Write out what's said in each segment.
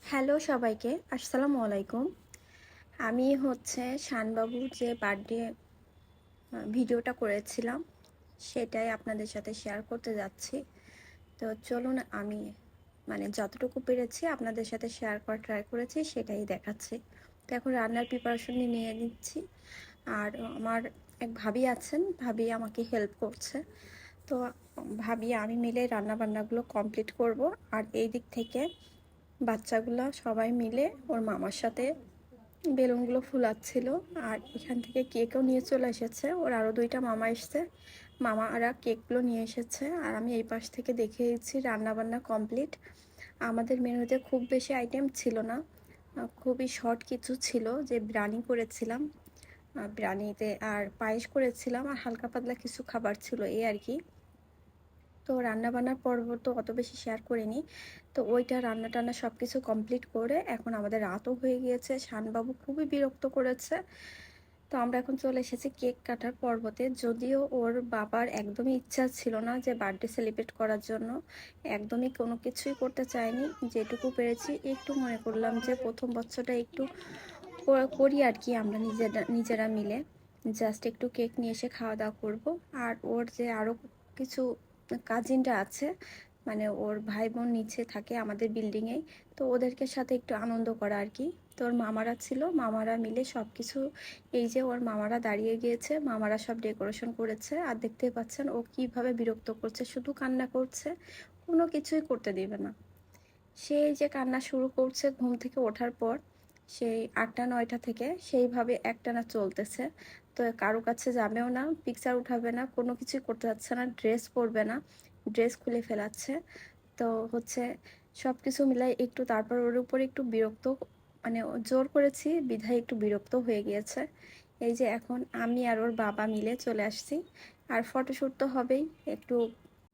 Hello সবাইকে, আসসালামু আলাইকুম। আমি শানবাবুর যে বার্থডে ভিডিওটা করেছিলাম সেটাই আপনাদের সাথে শেয়ার করতে যাচ্ছি। তো চলুন, আমি যতটুকু পেরেছি আপনাদের সাথে শেয়ার করার ট্রাই করেছি সেটাই দেখাচ্ছি। তো এখন রান্নার প্রিপারেশন নিয়ে নিচ্ছি। আর আমার এক ভাবি আছেন, ভাবি আমাকে হেল্প করছে। তো ভাবি আমি মিলে রান্না বান্নাগুলো কমপ্লিট করব। আর এই দিক থেকে বাচ্চাগুলো সবাই মিলে ওর মামার সাথে বেলুনগুলো ফুলাচ্ছিল। আর এখান থেকে কেকও নিয়ে চলে এসেছে, ওর আরও দুইটা মামা এসছে, মামারা কেকগুলো নিয়ে এসেছে। আর আমি এই পাশ থেকে দেখে দিচ্ছি রান্নাবান্না কমপ্লিট। আমাদের মেনুতে খুব বেশি আইটেম ছিল না, খুবই শর্ট কিছু ছিল, যে বিরিয়ানি করেছিলাম, বিরিয়ানিতে আর পায়েস করেছিলাম, আর হালকা পাতলা কিছু খাবার ছিল এই আর কি। তো রান্নাবান্নার পর্ব তো অত বেশি শেয়ার করিনি। তো ওইটা রান্না টান্না সব কিছু কমপ্লিট করে এখন আমাদের রাতও হয়ে গিয়েছে, শানবাবু খুবই বিরক্ত করেছে। তো আমরা এখন চলে এসেছি কেক কাটার পর্বতে। যদিও ওর বাবার একদমই ইচ্ছা ছিল না যে বার্থডে সেলিব্রেট করার জন্য, একদমই কোনো কিছুই করতে চায়নি। যেটুকু পেরেছি একটু মনে করলাম যে প্রথম বছরটা একটু করি আর কি, আমরা নিজেরা মিলে জাস্ট একটু কেক নিয়ে এসে খাওয়া দাওয়া করবো। আর ওর যে আরও কিছু কাজিনরা আছে, ওর ভাই বোন নিচে থাকে আমাদের বিল্ডিংয়েই, তো ওদেরকে সাথে একটু আনন্দ করা আর কি। তো ওর মামারা ছিল, মামারা মিলে সব কিছু, এই যে ওর মামারা দাঁড়িয়ে গিয়েছে, মামারা সব ডেকোরেশন করেছে। আর দেখতে পাচ্ছেন ও কিভাবে বিরক্ত করছে, শুধু কান্না করছে, কোনো কিছুই করতে দিবে না। সেই যে কান্না শুরু করছে ঘুম থেকে ওঠার পর, সেই 8টা 9টা থেকে সেইভাবে একটানা চলতেছে। তো কারো কাছে যাবেও না, পিকচার উঠাবে না, কোনো কিছুই করতে যাচ্ছে না, ড্রেস পরবে না, ড্রেস খুলে ফেলাচ্ছে। তো সব কিছু মিলাই একটু, তারপর ওর উপর একটু বিরক্ত, জোর করেছি বিধায় একটু বিরক্ত হয়ে গিয়েছে। এই যে এখন আমি আর ওর বাবা মিলে চলে আসছি। আর ফটোশ্যুট তো হবেই, একটু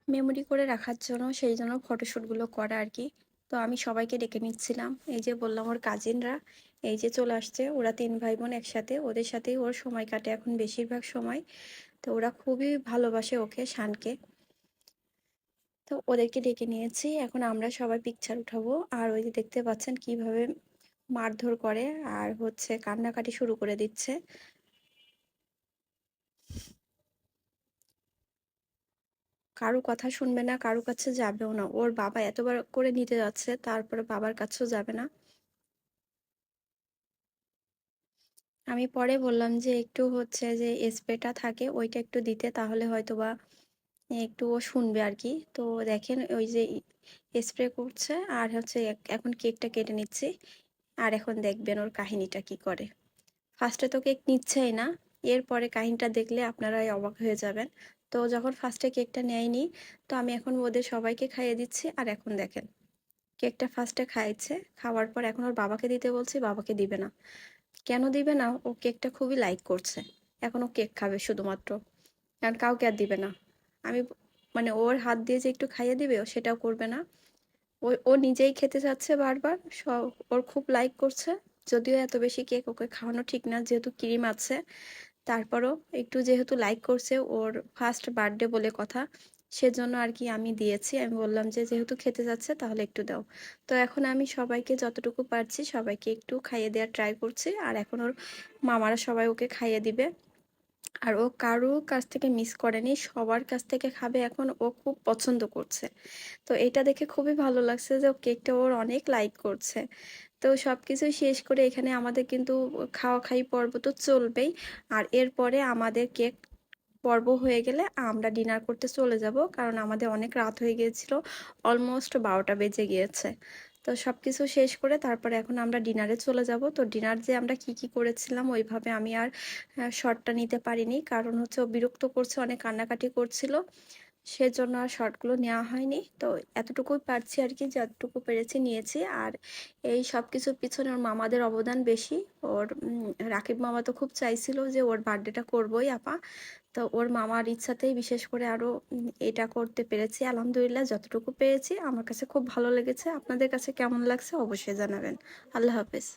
মেমোরি করে রাখার জন্য, সেই জন্য ফটোশ্যুটগুলো করা আর কি। তো আমি সবাইকে ডেকে নিচ্ছিলাম, এই যে বললাম ওর কাজিনরা এই যে চলে আসছে, ওরা 3 ভাই বোন একসাথে, ওদের সাথেই ওর সময় কাটে এখন বেশিরভাগ সময়। তো ওরা খুবই ভালোবাসে ওকে, শানকে। তো ওদেরকে ডেকে নিয়েছি, এখন আমরা সবাই পিকচার উঠাবো। আর ওই যে দেখতে পাচ্ছেন কিভাবে মারধর করে আর কান্নাকাটি শুরু করে দিচ্ছে। কারো কথা শুনবে না, কারো কাছে যাবেও না, ওর বাবা এতবার করে নিতে যাচ্ছে তারপরে বাবার কাছেও যাবে না। আমি পরে বললাম যে একটু যে স্প্রেটা থাকে ওইটা একটু দিতে, তাহলে হয়তো বা একটু ও শুনবে আর কি। তো দেখেন ওই যে স্প্রে করছে, আর এখন কেকটা কেটে নিচ্ছি। আর এখন দেখবেন ওর কাহিনীটা কি করে। ফার্স্টে তো কেক নিচ্ছেই না, এরপরে কাহিনীটা দেখলে আপনারাই অবাক হয়ে যাবেন। তো যখন ফার্স্টে কেকটা নেয়নি, তো আমি এখন ওদের সবাইকে খাইয়ে দিচ্ছি। আর এখন দেখেন কেকটা ফার্স্টে খাইছে, খাওয়ার পর এখন ওর বাবাকে দিতে বলছি, বাবাকে দিবে না। কেন দিবে না? ও কেকটা খুবই লাইক করছে, এখন ও কেক খাবে শুধুমাত্র, কারণ কাউকে আর দিবে না। আমি ওর হাত দিয়ে যে একটু খাইয়ে দিবে, ও সেটাও করবে না। ও ও নিজেই খেতে চাচ্ছে বারবার, সব ওর খুব লাইক করছে। যদিও এত বেশি কেক ওকে খাওয়ানো ঠিক না, যেহেতু ক্রিম আছে, তারপরও একটু যেহেতু লাইক করছে, ওর ফার্স্ট বার্থডে বলে কথা, সেজন্য আর কি আমি দিয়েছি। আমি বললাম যে যেহেতু খেতে যাচ্ছে তাহলে একটু দাও। তো এখন আমি সবাইকে যতটুকু পারছি সবাইকে একটু খাইয়ে দেওয়ার ট্রাই করছি। আর এখন ওর মামারা সবাই ওকে খাইয়ে দিবে। আর ও কারো কাছ থেকে মিস করেনি, সবার কাছ থেকে খাবে, এখন ও খুব পছন্দ করছে। তো এটা দেখে খুবই ভালো লাগছে যে ও কেকটা ওর অনেক লাইক করছে। তো সবকিছু শেষ করে এখানে আমাদের কিন্তু খাওয়া খাই পর্ব তো চলবেই। আর এরপরে আমাদের কেক পর্ব হয়ে গেলে আমরা ডিনার করতে চলে যাব, কারণ আমাদের অনেক রাত হয়ে গিয়েছিল, অলমোস্ট 12টা বেজে গিয়েছে। তো সবকিছু শেষ করে তারপরে এখন আমরা ডিনারে চলে যাব। তো ডিনার যে আমরা কি কি করেছিলাম ওইভাবে আমি আর শর্টটা নিতে পারিনি, কারণ ও বিরক্ত করছে, অনেক কান্নাকাটি করছিল, সেজন্য আর শর্টগুলো নেওয়া হয়নি। তো এতটুকুই পারছি আর কি, যতটুকু পেরেছি নিয়েছি। আর এই সব কিছুর পিছনে ওর মামাদের অবদান বেশি। ওর রাকিব মামা তো খুব চাইছিল যে ওর বার্থডেটা করবোই আপা। তো ওর মামার ইচ্ছাতেই বিশেষ করে আরও এটা করতে পেরেছি। আলহামদুলিল্লাহ যতটুকু পেরেছি আমার কাছে খুব ভালো লেগেছে। আপনাদের কাছে কেমন লাগছে অবশ্যই জানাবেন। আল্লাহ হাফেজ।